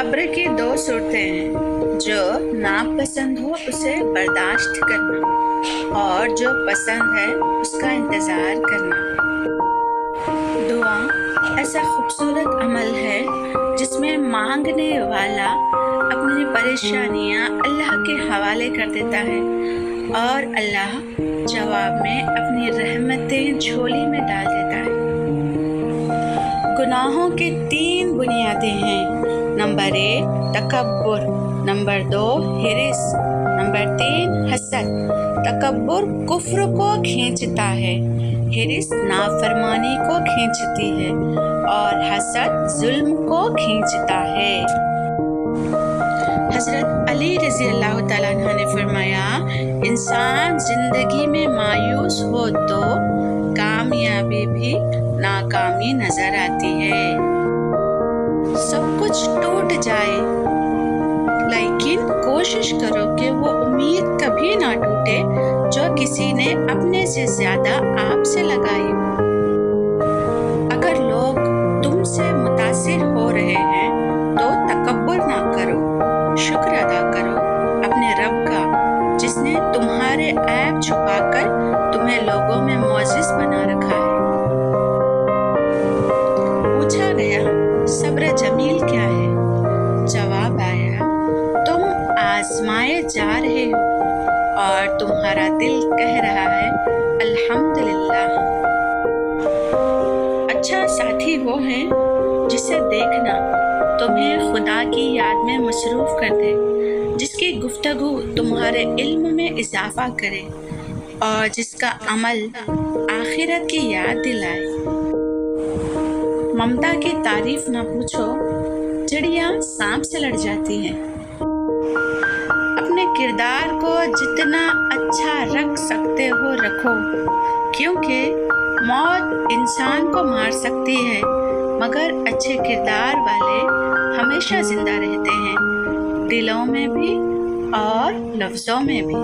सब्र की दो सूरतें हैं, जो नापसंद हो उसे बर्दाश्त करना और जो पसंद है उसका इंतज़ार करना। दुआ ऐसा खूबसूरत अमल है जिसमें मांगने वाला अपनी परेशानियां अल्लाह के हवाले कर देता है और अल्लाह जवाब में अपनी रहमतें झोली में डाल देता है। गुनाहों के 3 बुनियादें हैं। नंबर 1 तकब्बुर, नंबर 2 हिरिस, नंबर 3 हसद। तकब्बुर कुफ्र को खींचता है, हिरिस नाफरमानी को खींचती है और हसद जुल्म को खींचता है। हज़रत अली रज़ी अल्लाह तआला अन्हु ने फरमाया, इंसान जिंदगी में मायूस हो तो कामयाबी भी नाकामी नजर आती है। सब कुछ टूट जाए लेकिन कोशिश करो कि वो उम्मीद कभी ना टूटे जो किसी ने अपने से ज्यादा आपसे लगाई हो। अगर लोग तुमसे मुतासिर हो रहे हैं तो तकब्बुर ना करो, शुक्र अदा करो अपने रब का जिसने तुम्हारे ऐब छुपाकर तुम्हें लोगों में मुअज़्ज़िज़ बना रखा है। पूछा गया सब्र जमील क्या है? जवाब आया, तुम आजमाए जा रहे हो और तुम्हारा दिल कह रहा है अल्हम्दुलिल्लाह। अच्छा साथी वो है जिसे देखना तुम्हें खुदा की याद में मसरूफ़ कर दे, जिसकी गुफ्तगू तुम्हारे इल्म में इजाफा करे और जिसका अमल आखिरत की याद दिलाए। ममता की तारीफ ना पूछो, चिड़िया सांप से लड़ जाती हैं। अपने किरदार को जितना अच्छा रख सकते हो रखो, क्योंकि मौत इंसान को मार सकती है मगर अच्छे किरदार वाले हमेशा जिंदा रहते हैं, दिलों में भी और लफ्ज़ों में भी।